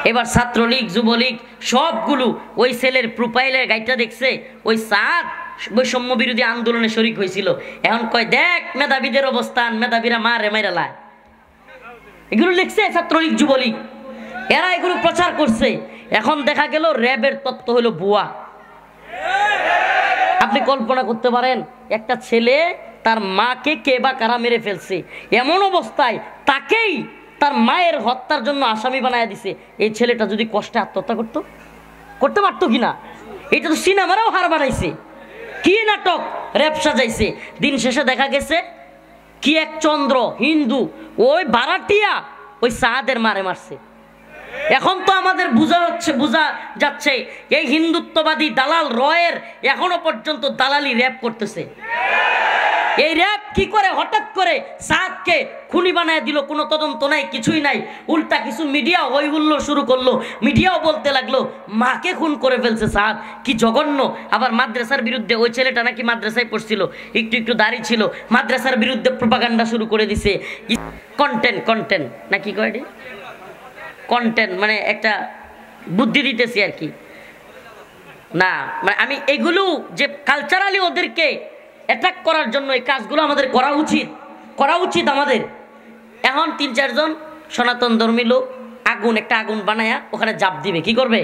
এবার ছাত্রলীগ, যুবলীগ সবগুলো ওই ছেলের প্রোফাইলের গাইডটা দেখছে, ওই সাদ বৈষম্য বিরোধী আন্দোলনে শরিক হয়েছিল। এখন কয় দেখ মেধাবীদের অবস্থান, মেধাবীরা মারে মাইরালায়, এগুলো লিখছে ছাত্রলীগ, যুবলীগ, এরা এগুলো প্রচার করছে। এখন দেখা গেল র্যাবের তত্ত্ব হলো ভুয়া। আপনি কল্পনা করতে পারেন একটা ছেলে তার মাকে কে বা কারা মেরে ফেলছে, এমন অবস্থায় তাকেই তার মায়ের হত্যার জন্য আসামি বানায় দিছে। এই ছেলেটা যদি কষ্টে আত্মহত্যা করতে পারতো কিনা? এটা তো সিনেমারাও হার বানাইছে, কি নাটক র্যাব সাজাইছে। দিন শেষে দেখা গেছে কি এক চন্দ্র হিন্দু ওই ভাড়াটিয়া ওই সাহাদের মারে মারছে। এখন তো আমাদের বোঝা যাচ্ছে এই হিন্দুত্ববাদী দালাল রয়ের এখনো পর্যন্ত দালালি র্যাব করতেছে। এই র্যাব কি করে হঠাৎ করে সাদকে খুনি বানায় দিল? কোনো তদন্ত নাই, কিছুই নাই, উল্টা কিছু মিডিয়া হই হুল্লো শুরু করলো, মিডিয়াও বলতে লাগলো মাকে খুন করে ফেলছে সাদ, কি জঘন্য। আবার মাদ্রাসার বিরুদ্ধে, ওই ছেলেটা নাকি মাদ্রাসায় পড়ছিল, একটু দাড়ি ছিল, মাদ্রাসার বিরুদ্ধে প্রোপাগান্ডা শুরু করে দিছে। কন্টেন্ট নাকি কয় কন্টেন্ট মানে একটা বুদ্ধি দিতেছি আর কি না, মানে আমি এগুলো যে কালচারালি ওদেরকে অ্যাটাক করার জন্য এই কাজগুলো আমাদের করা উচিত আমাদের। এখন 3-4 জন সনাতন ধর্মী লোক একটা আগুন বানায়া ওখানে জাপ দিবে। কি করবে?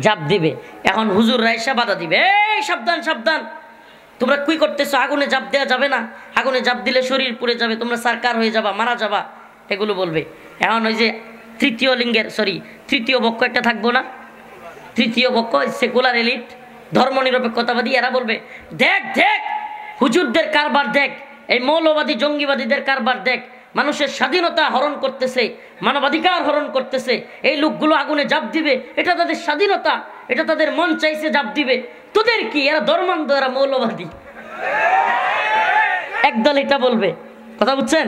জাপ দিবে। এখন হুজুর রাইসা বাধা দিবে, এই সাবধান সাবধান, তোমরা কি করতেছো? আগুনে জাপ দেওয়া যাবে না, আগুনে জাপ দিলে শরীর পুড়ে যাবে, তোমরা সারকার হয়ে যাবা, মারা যাবা, এগুলো বলবে। এখন ওই যে তৃতীয় পক্ষ একটা থাকবো না, তৃতীয় পক্ষ সেকুলার এলিট, ধর্মনিরপেক্ষতাবাদী, এরা বলবে দেখ হুজুরদের কারবার দেখ, এই মৌলবাদী জঙ্গিবাদীদের কারবার দেখ, মানুষের স্বাধীনতা হরণ করতেছে, মানবাধিকার হরণ করতেছে, এই লোকগুলো আগুনে জাপ দিবে, এটা তাদের স্বাধীনতা, এটা তাদের মন চাইছে জাপ দিবে, তোদের কি? এরা ধর্মান্ধ, এরা মৌলবাদী। একদল এটা বলবে, কথা বুঝছেন?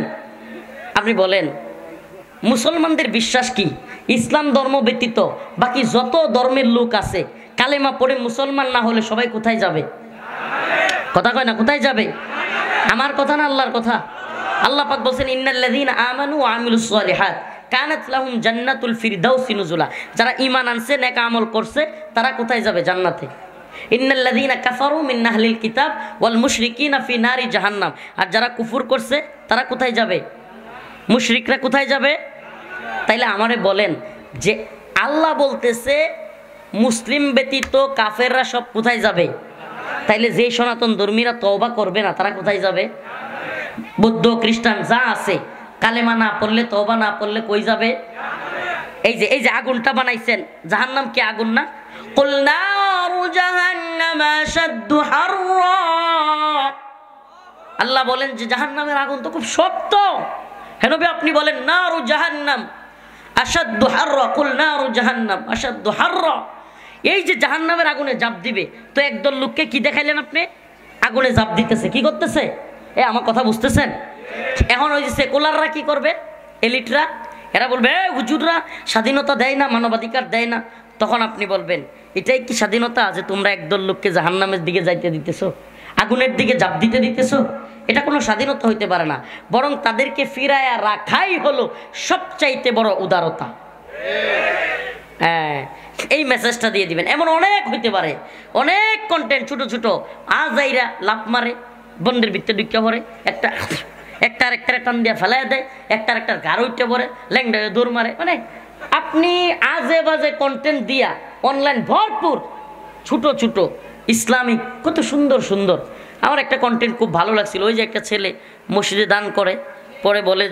আপনি বলেন মুসলমানদের বিশ্বাস কি? ইসলাম ধর্ম ব্যতীত বাকি যত ধর্মের লোক আছে কালেমা পড়ে মুসলমান না হলে সবাই কোথায় যাবে? কথা কয় না, কোথায় যাবে? আমার কথা না, আল্লাহর কথা। আল্লাহ পাক বলেন ইন্নাল্লাযীনা আমানু ওয়া আমিলুস সালিহাত কানাত লাহুম জান্নাতুল ফিরদাউসি নুজুলা। যারা ঈমান আনছে, নেক আমল করছে, তারা কোথায় যাবে? জান্নাতে। ইন্নাল্লাযীনা কাফারু মিন আহলিল কিতাব ওয়াল মুশরিকিনা ফি নারি জাহান্নাম। আর যারা কুফর করছে তারা কোথায় যাবে? মুশরিকরা কোথায় যাবে? তাইলে আমারে বলেন যে আল্লাহ বলতেছে মুসলিম ব্যতীত কাফেররা সব কোথায় যাবে? তাইলে যে সনাতন ধর্মীরা তওবা করবে না তারা কোথায় যাবে? বৌদ্ধ খ্রিস্টান যা আছে কালেমা না পড়লে, তওবা না পড়লে কই যাবে? এই যে আগুনটা বানাইছেন, জাহান্নাম কি আগুন না? কুল নারু জাহান্নাম আশাদ্দু হাররা। আল্লাহ বলেন যে জাহান্নামের আগুন তো খুব শক্ত। হে নবী আপনি বলেন নারু জাহান্নাম আশাদ্দু হাররা, কুল নারু জাহান্নাম আশাদ্দু হাররা। এই যে জাহান্নামের আগুনে জাপ দিবে, তো একদল লোককে কি দেখাইলেন আপনি? আগুনে জাপ দিতেছে, কি করতেছে? আমার কথা বুঝতেছেন? এখন ওই যে সেকুলাররা কি করবে? এলিটরা, এরা বলবে হুজুররা স্বাধীনতা দেয় না, মানবাধিকার দেয় না। তখন আপনি বলবেন এটাই কি স্বাধীনতা যে তোমরা একদল লোককে জাহান্নামের দিকে যাইতে দিতেছো, আগুনের দিকে জাপ দিতে দিতেছো? এটা কোনো স্বাধীনতা হইতে পারে না, বরং তাদেরকে ফিরায়া রাখাই হলো সবচাইতে বড় উদারতা। হ্যাঁ, এই মেসেজটা দিয়ে দিবেন। এমন অনেক হইতে পারে, অনেক কন্টেন্ট ছোট ছোট আজাইরা লাফ মারে, বন্ডের ভিতরে ঢুকে পড়ে, একটা আরেকটারে টান দিয়ে ফেলাই দেয়, একটা আরেকটার গাড় উঠতে পড়ে, ল্যাংডায় দৌড় মারে। মানে আপনি আজে বাজে কন্টেন্ট দিয়া অনলাইন ভরপুর, ছোট ছোট ইসলামিক কত সুন্দর সুন্দর। আমার একটা কন্টেন্ট খুব ভালো লাগছিল, ওই যে একটা ছেলে মসজিদে দান করে, পরে বলে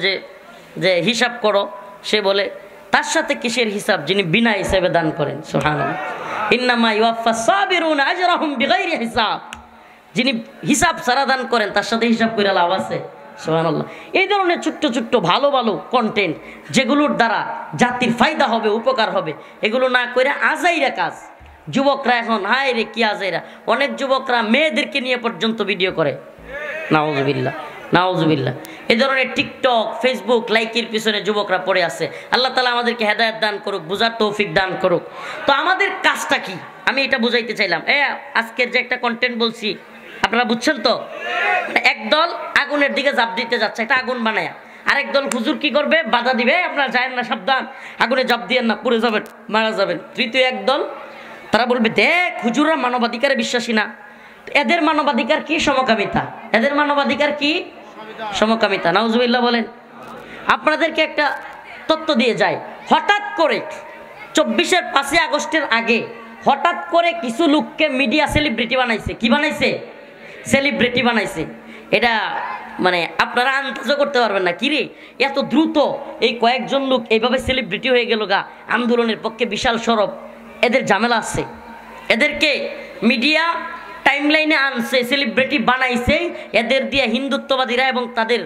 যে হিসাব করো, সে বলে তার সাথে কিসের হিসাব, যিনি বিনা হিসাবে দান করেন। সুবহানাল্লাহ, ইন্নামা ইউয়াফফাস সাবিরুনা আজরাহুম বিগাইরি হিসাব, যিনি হিসাব ছাড়া দান করেন তার সাথে হিসাব করে লাভ আছে। সুবহানাল্লাহ, এই ধরনের ছোট্ট ছোট্ট ভালো ভালো কন্টেন্ট যেগুলোর দ্বারা জাতির ফায়দা হবে, উপকার হবে, এগুলো না করে আজাইরা কাজ। যুবকরা এখন হায় রে কি আজাইরা, অনেক যুবকরা মেয়েদেরকে নিয়ে পর্যন্ত ভিডিও করে। নাউজুবিল্লাহ নাউজুবিল্লাহ। এই ধরনের টিকটক ফেসবুক লাইকের পিছনে যুবকরা পড়ে আছে। আল্লাহ তাআলা আমাদেরকে হেদায়েত দান করুক, বুঝার তৌফিক দান করুক। তো আমাদের কাজটা কি, আমি এটা বুঝাইতে চাইলাম। আজকের যে একটা কন্টেন্ট বলছি আপনারা বুঝছেন তো? একদল আগুনের দিকে ঝাঁপ দিতে যাচ্ছে, একটা আগুন বানায়, আরেক দল হুজুর কি করবে, বাধা দিবে, আপনারা যায়েন না, সাবধান, আগুনে ঝাঁপ দিয়েন না, পুড়ে যাবেন, মারা যাবেন। তৃতীয় একদল তারা বলবে দেখ হুজুররা মানবাধিকারে বিশ্বাসী না, এদের মানবাধিকার কি সমকামিতা, এদের মানবাধিকার কি সমকামিতা। নাউজুবিল্লাহ বলেন। আপনাদেরকে একটা তথ্য দিয়ে যায়, হঠাৎ করে 24-এর 5 আগস্টের আগে হঠাৎ করে কিছু লোককে মিডিয়া সেলিব্রিটি বানাইছে। কি বানাইছে? সেলিব্রিটি বানাইছে। এটা মানে আপনারা আন্দাজও করতে পারবেন না, কিরে এত দ্রুত এই কয়েকজন লোক এইভাবে সেলিব্রিটি হয়ে গেল গা, আন্দোলনের পক্ষে বিশাল সরব। এদের ঝামেলা আছে, এদেরকে মিডিয়া টাইমলাইনে আনছে, সেলিব্রিটি বানাইছে, এদের দিয়ে হিন্দুত্ববাদীরা এবং তাদের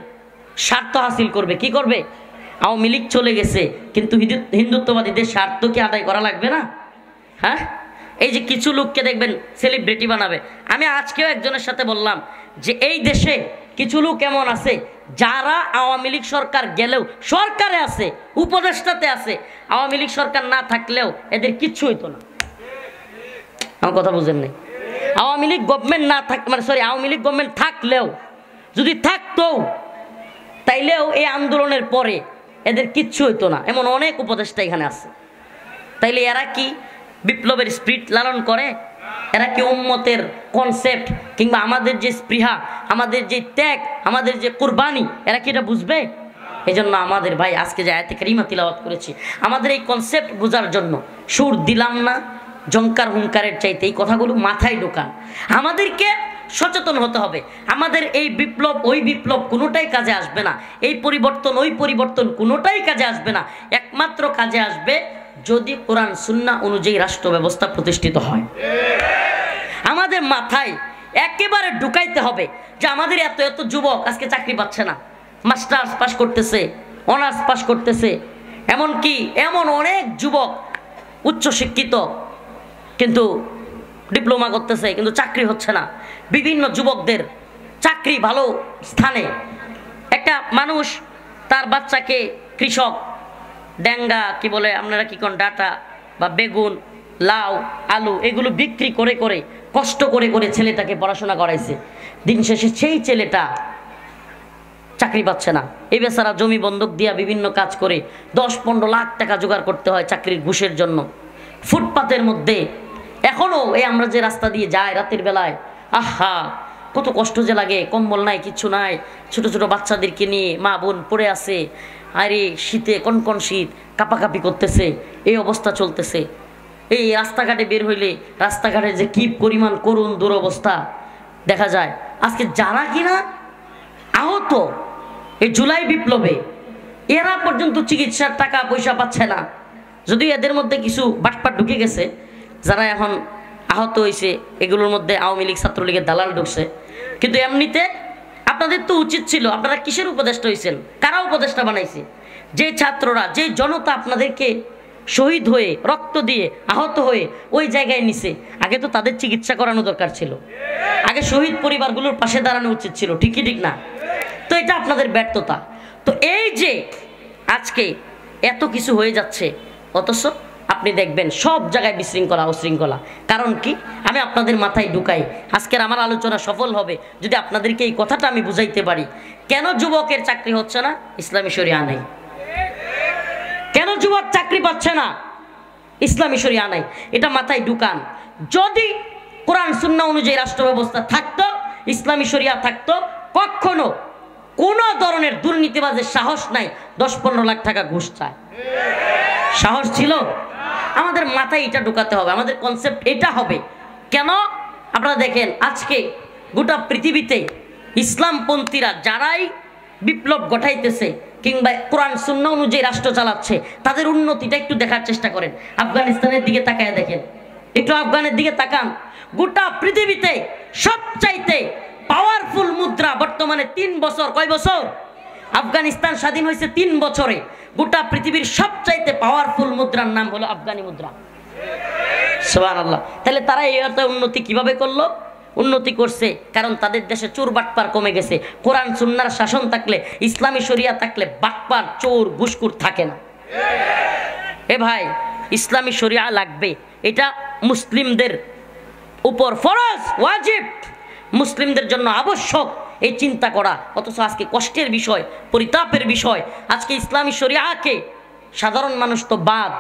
স্বার্থ হাসিল করবে। কি করবে? আওয়ামী লীগ চলে গেছে, কিন্তু হিন্দুত্ববাদীদের স্বার্থ কি আদায় করা লাগবে না? হ্যাঁ, এই যে কিছু লোককে দেখবেন সেলিব্রিটি বানাবে। আমি আজকেও একজনের সাথে বললাম যে এই দেশে কিছু লোক এমন আছে যারা আওয়ামী লীগ সরকার গেলেও সরকারে আছে, উপদেষ্টাতে আছে, আওয়ামী লীগ সরকার না থাকলেও এদের কিচ্ছু হইতো না। আমার কথা বুঝেন নাই? আওয়ামী লীগ গভর্নমেন্ট না থাক মানে সরি আওয়ামী লীগ গভর্নমেন্ট থাকলেও, যদি থাকতো তাইলেও এই আন্দোলনের পরে এদের কিচ্ছু হইতো না, এমন অনেক উপদেষ্টা এখানে আছে। তাইলে এরা কি বিপ্লবের স্পিরিট লালন করে? এরা কি উম্মতের কনসেপ্ট কিংবা আমাদের যে স্পৃহা, আমাদের যে ত্যাগ, আমাদের যে কুরবানি, এরা কি এটা বুঝবে? এই জন্য আমাদের ভাই আজকে যে আয়াতে কারিমা তিলাওয়াত করেছি, আমাদের এই কনসেপ্ট বোঝার জন্য সুর দিলাম না, জঙ্কার হুঙ্কারের চাইতে এই কথাগুলো মাথায় ঢোকান। আমাদেরকে সচেতন হতে হবে। আমাদের এই বিপ্লব ওই বিপ্লব কোনোটাই কাজে আসবে না, এই পরিবর্তন ওই পরিবর্তন কোনোটাই কাজে আসবে না। একমাত্র কাজে আসবে যদি কোরআন সুন্নাহ অনুযায়ী রাষ্ট্র ব্যবস্থা প্রতিষ্ঠিত হয়। আমাদের মাথায় একেবারে ঢুকাইতে হবে যে আমাদের এত এত যুবক আজকে চাকরি পাচ্ছে না, মাস্টার্স পাস করতেছে, অনার্স পাস করতেছে, এমনকি এমন অনেক যুবক উচ্চশিক্ষিত কিন্তু ডিপ্লোমা করতেছে কিন্তু চাকরি হচ্ছে না। বিভিন্ন যুবকদের চাকরি ভালো স্থানে, একটা মানুষ তার বাচ্চাকে কৃষক ড্যাঙ্গা কি বলে আপনারা কি কোন ডাটা বা বেগুন, লাউ, আলু এগুলো বিক্রি করে করে কষ্ট করে করে ছেলেটাকে পড়াশোনা করাইছে, দিন শেষে সেই ছেলেটা চাকরি পাচ্ছে না। এই বেচারা জমি বন্ধক দিয়া বিভিন্ন কাজ করে 10-15 লাখ টাকা জোগাড় করতে হয় চাকরির ঘুষের জন্য। ফুটপাতের মধ্যে এখনো এই আমরা যে রাস্তা দিয়ে যাই রাতের বেলায়, আহা কত কষ্ট যে লাগে, কম্বল নাই, কিচ্ছু নাই, ছোট ছোট বাচ্চাদেরকে নিয়ে মা বোন পড়ে আছে, আরে শীতে কনকন শীত, কাঁপাকাঁপি করতেছে, এই অবস্থা চলতেছে। এই রাস্তাঘাটে বের হইলে রাস্তাঘাটে যে কি পরিমাণ করুণ দুরবস্থা দেখা যায়। আজকে যারা কিনা আহত এই জুলাই বিপ্লবে, এরা পর্যন্ত চিকিৎসার টাকা পয়সা পাচ্ছে না। যদিও এদের মধ্যে কিছু বাটপাট ঢুকে গেছে, যারা এখন আহত হয়েছে এগুলোর মধ্যে আওয়ামী লীগ ছাত্রলীগের দালাল ঢুকছে। কিন্তু এমনিতে আপনাদের তো উচিত ছিল, আপনারা কিসের উপদেষ্টা হয়েছেন? কারা উপদেষ্টা বানাইছে? যে ছাত্ররা, যে জনতা আপনাদেরকে শহীদ হয়ে রক্ত দিয়ে আহত হয়ে ওই জায়গায় নিছে, আগে তো তাদের চিকিৎসা করানো দরকার ছিল, আগে শহীদ পরিবারগুলোর পাশে দাঁড়ানো উচিত ছিল, ঠিকই ঠিক না? তো এটা আপনাদের ব্যর্থতা। তো এই যে আজকে এত কিছু হয়ে যাচ্ছে অথচ আপনি দেখবেন সব জায়গায় বিশৃঙ্খলা উশৃঙ্খলা। কারণ কি, আমি আপনাদের মাথায় ঢুকাই, আজকের আমার আলোচনা সফল হবে যদি আপনাদেরকে এই কথাটা আমি বুঝাইতে পারি। কেন যুবকের চাকরি হচ্ছে না? ইসলামী শরিয়া নাই। কেন যুবক চাকরি পাচ্ছে না? ইসলামী শরিয়া নাই। এটা মাথায় ঢুকান। যদি কোরআন সুন্নাহ অনুযায়ী রাষ্ট্র ব্যবস্থা থাকতো, ইসলামী শরিয়া থাকতো, কখনো কোনো ধরনের দুর্নীতিবাজের সাহস নাই 10-15 লাখ টাকা ঘুষ চায়। সাহস ছিল? আমাদের মাথায় এটা ঢুকাতে হবে, আমাদের কনসেপ্ট এটা হবে। কেন? আপনারা দেখেন আজকে গোটা পৃথিবীতে ইসলামপন্থীরা যারাই বিপ্লব ঘটাইতেছে কিংবা কোরআন সুন্নাহ অনুযায়ী রাষ্ট্র চালাচ্ছে, তাদের উন্নতিটা একটু দেখার চেষ্টা করেন। আফগানিস্তানের দিকে তাকায় দেখেন, একটু আফগানের দিকে তাকান। গোটা পৃথিবীতে সবচাইতে পাওয়ারফুল মুদ্রা বর্তমানে 3 বছর। কয় বছর? আফগানিস্তান স্বাধীন হয়েছে 3 বছরে। গোটা পৃথিবীর সবচাইতে পাওয়ারফুল মুদ্রার নাম হলো আফগানি মুদ্রা। সুবহানাল্লাহ। তাহলে তারা এই উন্নতি কিভাবে করলো? উন্নতি করছে কারণ তাদের দেশে চোর বাটপার কমে গেছে। কোরআন সুন্নাহর শাসন থাকলে, ইসলামী শরিয়া থাকলে বাটপার চোর ঘুষখোর থাকে না। এ ভাই, ইসলামী শরিয়া লাগবে, এটা মুসলিমদের উপর ফরজ, ওয়াজিব, মুসলিমদের জন্য আবশ্যক এই চিন্তা করা। অথচ আজকে কষ্টের বিষয়, পরিতাপের বিষয়, আজকে ইসলামী শরিয়াকে সাধারণ মানুষ তো বাদ,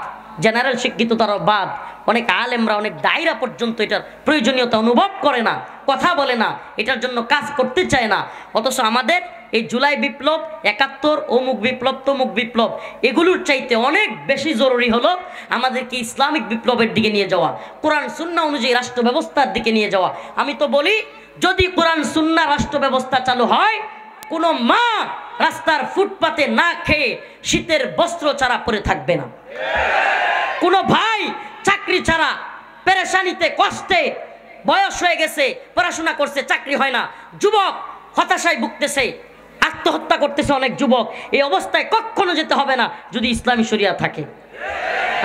জেনারেল শিক্ষিত তারাও বাদ, অনেক আলেমরা, অনেক দায়রা পর্যন্ত এটার প্রয়োজনীয়তা অনুভব করে না, কথা বলে না, এটার জন্য কাজ করতে চায় না। অথচ আমাদের এই জুলাই বিপ্লব, 71, অমুক বিপ্লব, তমুক বিপ্লব, এগুলোর চাইতে অনেক বেশি জরুরি হলো আমাদেরকে ইসলামিক বিপ্লবের দিকে নিয়ে যাওয়া, কোরআন সুন্নাহ অনুযায়ী রাষ্ট্র ব্যবস্থার দিকে নিয়ে যাওয়া। আমি তো বলি, যদি কোরআন সুন্নাহ রাষ্ট্র ব্যবস্থা চালু হয়, কোনো মা রাস্তার ফুটপাতে না খেয়ে শীতের বস্ত্র ছাড়া পরে থাকবে না। কোনো ভাই চাকরি ছাড়া পেরেশানিতে, কষ্টে, বয়স হয়ে গেছে, পড়াশোনা করছে, চাকরি হয় না, যুবক হতাশায় ভুগতেছে, আত্মহত্যা করতেছে অনেক যুবক। এই অবস্থায় কখনো যেতে হবে না যদি ইসলামী শরিয়া থাকে।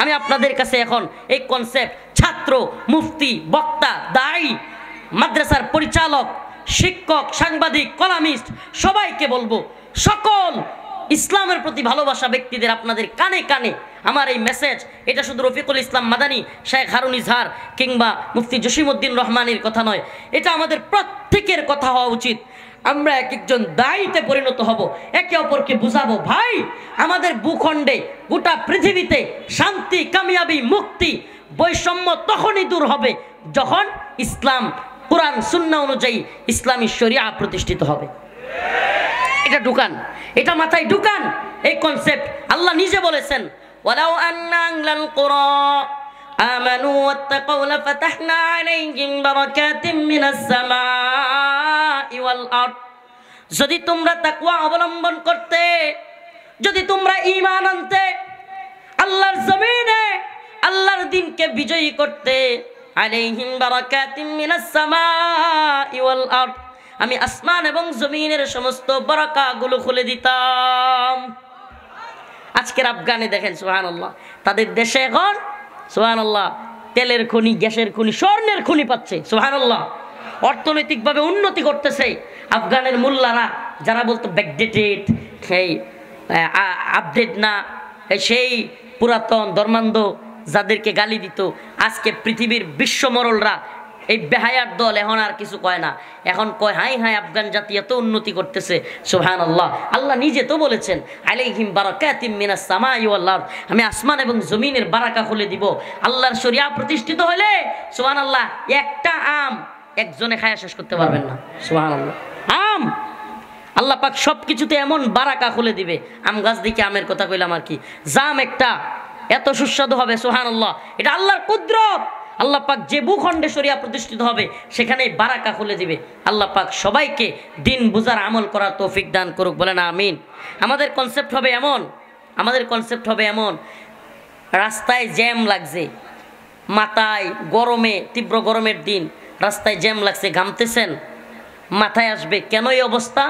আমি আপনাদের কাছে এখন এই কনসেপ্ট ছাত্র, মুফতি, বক্তা, দায়ী, মাদ্রাসার পরিচালক, শিক্ষক, সাংবাদিক, কলামিস্ট সবাইকে বলবো, সকল ইসলামের প্রতি ভালোবাসা ব্যক্তিদের আপনাদের কানে কানে আমার এই মেসেজ। এটা শুধু রফিকুল ইসলাম মাদানী, শেখ হারুন ইজহার কিংবা মুফতি জসিমউদ্দিন রহমানের কথা নয়, এটা আমাদের প্রত্যেকের কথা হওয়া উচিত। আমরা এক একজন দায়ীতে পরিণত হব, একে অপরকে বুঝাবো, ভাই আমাদের ভূখণ্ডে, গোটা পৃথিবীতে শান্তি, কামিয়াবি, মুক্তি, বৈষম্য তখনই দূর হবে যখন ইসলাম, কোরআন সুন্নাহ অনুযায়ী ইসলামী শরিয়া প্রতিষ্ঠিত হবে। এটা ঢুকান, এটা মাথায় ঢুকান, এই কনসেপ্ট। আল্লাহ নিজে বলেছেন, ওয়ালাউ আন্না আহলাল কুরা আমানু ওয়াত্তাকাউ লাফাতাহনা আলাইহিম বারাকাতিম মিনাস সামাই ওয়াল আরদ। যদি তোমরা তাকওয়া অবলম্বন করতে, যদি তোমরা ঈমান আনতে, আল্লাহর জমিনে আল্লাহর দ্বীনকে বিজয়ী করতে, আলাইহিম বারাকাতিম মিনাস সামাই ওয়াল আরদ, আমি আসমান এবং জমিনের সমস্ত বারাকাগুলো খুলে দিতাম। আজকের আফগানে দেখেন, সুবহানাল্লাহ, তাদের দেশে এখন সুবহানাল্লাহ তেলের খনি, গ্যাসের খনি, স্বর্ণের খনি পাচ্ছে। সুবহানাল্লাহ, অর্থনৈতিকভাবে উন্নতি করতেছে। আফগানের মোল্লারা যারা বলতো ব্যাকডেটেড, সেই আপডেট না, সেই পুরাতন ধর্মান্ধ যাদেরকে গালি দিত, আজকে পৃথিবীর বিশ্বমরলরা, এই বেহায়ার দল এখন আর কিছু কয় না, এখন কয় হাই হাই আফগান জাতি এত উন্নতি করতেছে। সুবহানাল্লাহ, আল্লাহ নিজে তো বলেছেন, আলাইহিম বারাকাতিম মিনাস সামাই ওয়াল আরদ, আমি আসমান এবং জমিনের বারাকা খুলে দিব। আল্লাহর শরিয়া প্রতিষ্ঠিত হলে সুবহানাল্লাহ একটা আম একজনে খায়া শেষ করতে পারবেন না। সুবহানাল্লাহ, আম আল্লাহ পাক সবকিছুতে এমন বারাকা খুলে দিবে। আম গাছ দিকে আমের কথা কইলাম আর কি, জাম একটা এত সুস্বাদু হবে। সুবহানাল্লাহ, এটা আল্লাহর কুদরত। আল্লাহ পাক যে ভূখণ্ডে শরিয়া প্রতিষ্ঠিত হবে সেখানে বারাকা খুলে দিবে। আল্লাহ পাক সবাইকে দিন বুঝার, আমল করার তৌফিক দান করুক, বলেন আমিন। আমাদের কনসেপ্ট হবে এমন, আমাদের কনসেপ্ট হবে এমন, রাস্তায় জ্যাম লাগছে, মাথায় গরমে, তীব্র গরমের দিন রাস্তায় জ্যাম লাগছে, ঘামতেছেন, মাথায় আসবে কেন এই অবস্থা,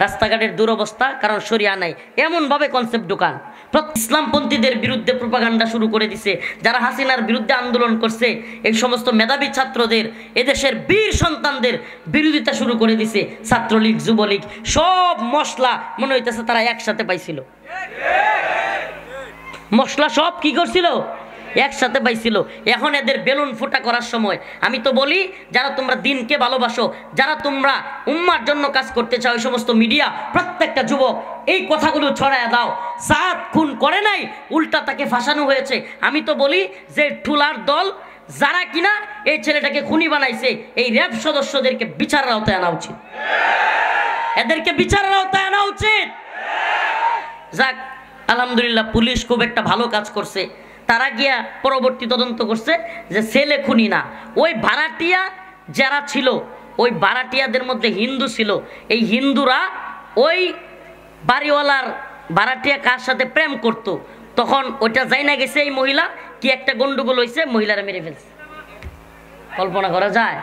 রাস্তাঘাটের দুরবস্থা, কারণ শরিয়া নাই। এমনভাবে কনসেপ্ট ঢুকান। ইসলামপন্থীদের বিরুদ্ধে প্রোপাগান্ডা শুরু করে দিছে, যারা হাসিনার বিরুদ্ধে আন্দোলন করছে, এই সমস্ত মেধাবী ছাত্রদের, এদেশের বীর সন্তানদের বিরোধিতা শুরু করে দিছে ছাত্রলীগ, যুবলীগ, সব মশলা মনে হইতেছে তারা একসাথে পাইছিল। মশলা সব কি করছিল? একসাথে পাইছিল। এখন এদের বেলুন ফুটা করার সময়। আমি তো বলি, যারা তোমরা দিনকে ভালোবাসো, যারা তোমরা উম্মার জন্য কাজ করতে চাও, ওই সমস্ত মিডিয়া প্রত্যেকটা যুবক এই কথাগুলো ছড়ায় দাও। সাদ খুন করে নাই, উল্টা তাকে ফাঁসানো হয়েছে। আমি তো বলি যে ঠুলার দল যারা কিনা এই ছেলেটাকে খুনি বানাইছে, এই র্যাব সদস্যদেরকে বিচারের আওতায় আনা উচিত, এদেরকে বিচারের আওতায় আনা উচিত। যাক, আলহামদুলিল্লাহ পুলিশ খুব একটা ভালো কাজ করছে। তারা গিয়া পরবর্তী তদন্ত করছে যে ছেলে খুনি না, ওই ভাড়াটিয়া যারা ছিল, ওই ভাড়াটিয়াদের মধ্যে হিন্দু ছিল। এই হিন্দুরা ওই বাড়িওয়ালার ভাড়াটিয়া কার সাথে প্রেম করত, তখন ওইটা যাই না গেছে এই মহিলা কি একটা গন্ডগোল হয়েছে, মহিলারা মেরে ফেলছে। কল্পনা করা যায়?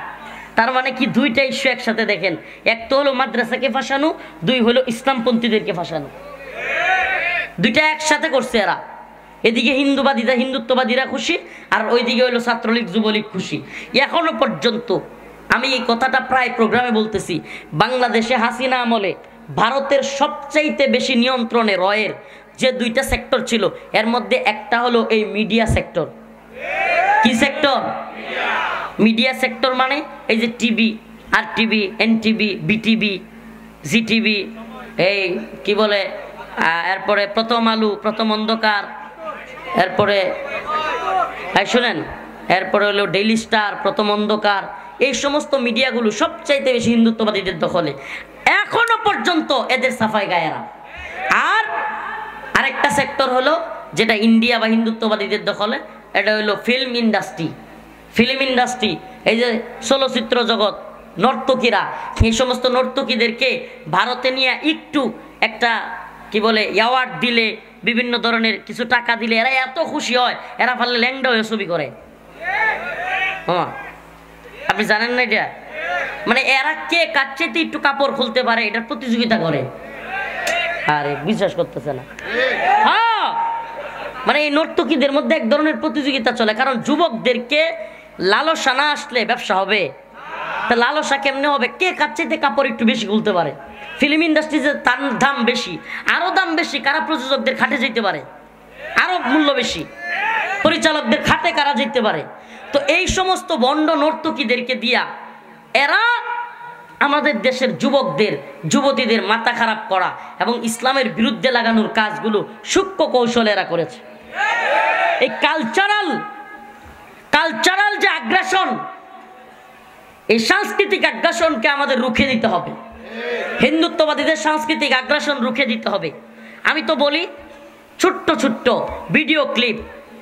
তার মানে কি দুইটা ইস্যু একসাথে দেখেন, এক তো হলো মাদ্রাসাকে ফাঁসানো, দুই হলো ইসলামপন্থীদেরকে ফাঁসানো, দুইটা একসাথে করছে এরা। এদিকে হিন্দুত্ববাদীরা খুশি, আর ওইদিকে হলো ছাত্রলীগ যুবলীগ খুশি। এখনো পর্যন্ত আমি এই কথাটা প্রায় প্রোগ্রামে বলতেছি, বাংলাদেশে হাসিনা আমলে ভারতের সবচাইতে বেশি নিয়ন্ত্রণে রয়ের যে দুইটা সেক্টর ছিল, এর মধ্যে একটা হলো এই মিডিয়া সেক্টর। কি সেক্টর? মিডিয়া সেক্টর মানে এই যে টিভি, আর টিভি, এনটিভি, বিটিভি, জিটিভি, এই কি বলে, এরপরে প্রথম আলো, প্রথম অন্ধকার, এরপরে শুনেন, এরপরে হলো ডেইলি স্টার, প্রথম অন্ধকার, এই সমস্ত মিডিয়াগুলো সবচাইতে বেশি হিন্দুত্ববাদীদের দখলে এখনো পর্যন্ত, এদের সাফাই গায়েরা। আর আরেকটা সেক্টর হলো যেটা ইন্ডিয়া বা হিন্দুত্ববাদীদের দখলে, এটা হলো ফিল্ম ইন্ডাস্ট্রি। ফিল্ম ইন্ডাস্ট্রি, এই যে চলচ্চিত্র জগৎ, নর্তকীরা, এই সমস্ত নর্তকীদেরকে ভারতে নিয়ে একটু একটা কি বলে অ্যাওয়ার্ড দিলে, বিভিন্ন ধরনের কিছু টাকা দিলে এরা এত খুশি হয়, এরা পারলে ল্যাংডা হয়ে ছবি করে। হ্যাঁ, আপনি জানেন না এটা? মানে এরা কে কাচ্চেতে একটু কাপড় খুলতে পারে এটার প্রতিযোগিতা করে। আরে বিশ্বাস করতেছে না? হ্যাঁ, মানে এই নর্তকীদের মধ্যে এক ধরনের প্রতিযোগিতা চলে, কারণ যুবকদেরকে লালসা না আসলে ব্যবসা হবে। তা লালসা কেমনে হবে? কে কাচ্চেতে কাপড় একটু বেশি খুলতে পারে। ফিল্ম ইন্ডাস্ট্রিতে তার দাম বেশি, আরো দাম বেশি কারা প্রযোজকদের খাটে যেতে পারে, আরো মূল্য বেশি পরিচালকদের খাটে কারা যেতে পারে। তো এই সমস্ত বন্ড নর্তকীদেরকে দিয়া এরা আমাদের দেশের যুবকদের, যুবতীদের মাথা খারাপ করা এবং ইসলামের বিরুদ্ধে লাগানোর কাজগুলো সূক্ষ্ম কৌশলে এরা করেছে। এই কালচারাল যে আগ্রাসন, এই সাংস্কৃতিক আগ্রাসনকে আমাদের রুখে দিতে হবে। হিন্দুত্ববাদীদের সাংস্কৃতিক আগ্রাসন রুখে দিতে হবে। আমি তো বলি ছোট্ট ছোট্ট ভিডিও ক্লিপ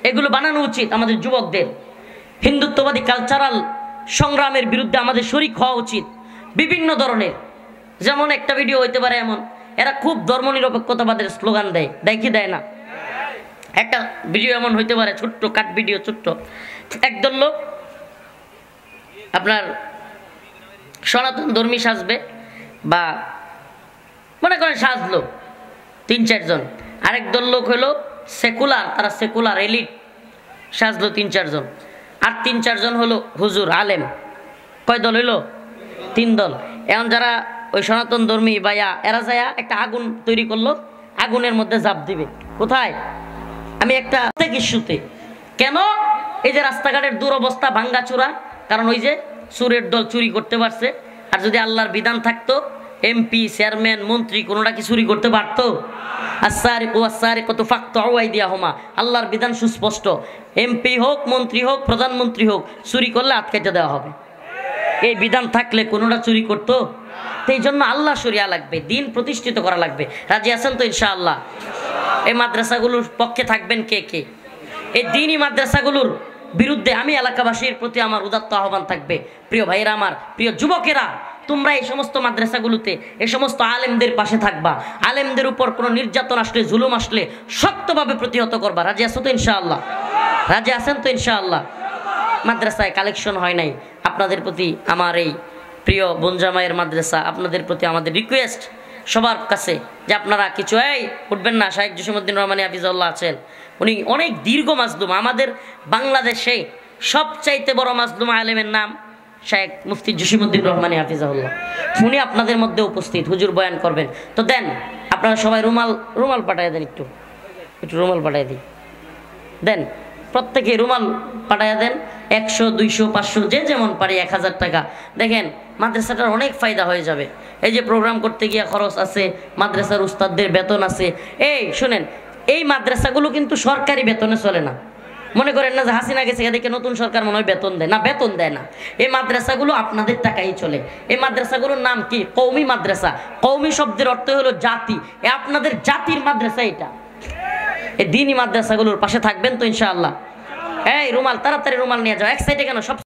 এগুলো বানানো উচিত আমাদের যুবকদের। হিন্দুত্ববাদী কালচারাল সংগ্রামের বিরুদ্ধে আমাদের শরিক হওয়া উচিত বিভিন্ন ধরনের। যেমন একটা ভিডিও হইতে পারে এমন, এরা খুব ধর্মনিরপেক্ষতাবাদের স্লোগান দেয়, কি দেয় না? একটা ভিডিও এমন হইতে পারে, ছোট্ট কাট ভিডিও, ছোট্ট একদল লোক আপনার সনাতন ধর্মী সাজবে, বা মনে করেন সাজলো ৩-৪ জন, আরেক দল লোক হলো সেকুলার, তারা সেকুলার এলিট সাজলো ৩-৪ জন, আর ৩-৪ জন হলো হুজুর আলেম। কয় দল হইলো? 3 দল। এখন যারা ওই সনাতন ধর্মী ভাইয়া, এরা যায়া একটা আগুন তৈরি করলো, আগুনের মধ্যে ঝাঁপ দিবে। কোথায়? আমি একটা ইস্যুতে। কেন? এই যে রাস্তাঘাটের দুরবস্থা, ভাঙ্গাচোরা, কারণ ওই যে চোরের দল চুরি করতে পারছে। আর যদি আল্লাহর বিধান থাকতো, এমপি, চেয়ারম্যান, মন্ত্রী কোনোটা কি চুরি করতে পারতো? আল্লাহর বিধান সুস্পষ্ট, এমপি হোক, মন্ত্রী হোক, প্রধানমন্ত্রী হোক, চুরি করলে আটকাইতে দেওয়া হবে। এই বিধান থাকলে কোনোটা চুরি করতো? এই জন্য আল্লাহ শরিয়া লাগবে, দিন প্রতিষ্ঠিত করা লাগবে। রাজি আছেন তো ইনশাআল্লাহ? এই মাদ্রাসাগুলোর পক্ষে থাকবেন কে কে? এই দিনই মাদ্রাসাগুলোর বিরুদ্ধে আমি এলাকাবাসীর প্রতি আমার উদাত্ত আহ্বান থাকবে। প্রিয় ভাইয়েরা আমার, প্রিয় যুবকেরা, তোমরা এই সমস্ত মাদ্রাসাগুলোতে এই সমস্ত আলেমদের পাশে থাকবা। আলেমদের উপর কোনো নির্যাতন আসলে, জুলুম আসলে শক্তভাবে প্রতিহত করবা। রাজি আছো তো ইনশাআল্লাহ? রাজি আছেন তো ইনশাআল্লাহ? মাদ্রাসায় কালেকশন হয় নাই, আপনাদের প্রতি আমার এই প্রিয় বনজামাইয়ের মাদ্রাসা, আপনাদের প্রতি আমাদের রিকোয়েস্ট সবার কাছে যে আপনারা কিছু উঠবেন না। শাহেখ জসিমউদ্দিন রহমানী হাফিজাহুল্লাহ আছেন, উনি অনেক দীর্ঘ মাজলুম। আমাদের বাংলাদেশে সবচাইতে বড় মাজলুম আলেমের নাম শাহেখ মুফতি জসিমউদ্দিন রহমানী হাফিজাহুল্লাহ। উনি আপনাদের মধ্যে উপস্থিত, হুজুর বয়ান করবেন। তো দেন আপনারা সবাই রুমাল পাঠাই দেন, একটু রুমাল পাঠাই দিই, দেন প্রত্যেকে রুমাল পাঠাইয়া দেন, 100 200 500 যে যেমন পারে 1000 টাকা। দেখেন মাদ্রাসাটার অনেক ফায়দা হয়ে যাবে। এই যে প্রোগ্রাম করতে গিয়ে খরচ আছে, মাদ্রাসার উস্তাদদের বেতন আছে। এই শুনেন, এই মাদ্রাসাগুলো কিন্তু সরকারি বেতনে চলে না। মনে করেন না যে হাসিনা গেছে এদিকে নতুন সরকার মনে হয় বেতন দেয় না, বেতন দেয় না। এই মাদ্রাসাগুলো আপনাদের টাকাই চলে। এই মাদ্রাসাগুলোর নাম কি? কওমি মাদ্রাসা। কওমি শব্দের অর্থ হলো জাতি। আপনাদের জাতির মাদ্রাসা এটা। এই দ্বীনি মাদ্রাসাগুলোর পাশে থাকবেন তো ইনশাআল্লাহ। এই রুমাল, তাড়াতাড়ি রুমাল নিয়ে যাও। এক সাইডে কেন, সব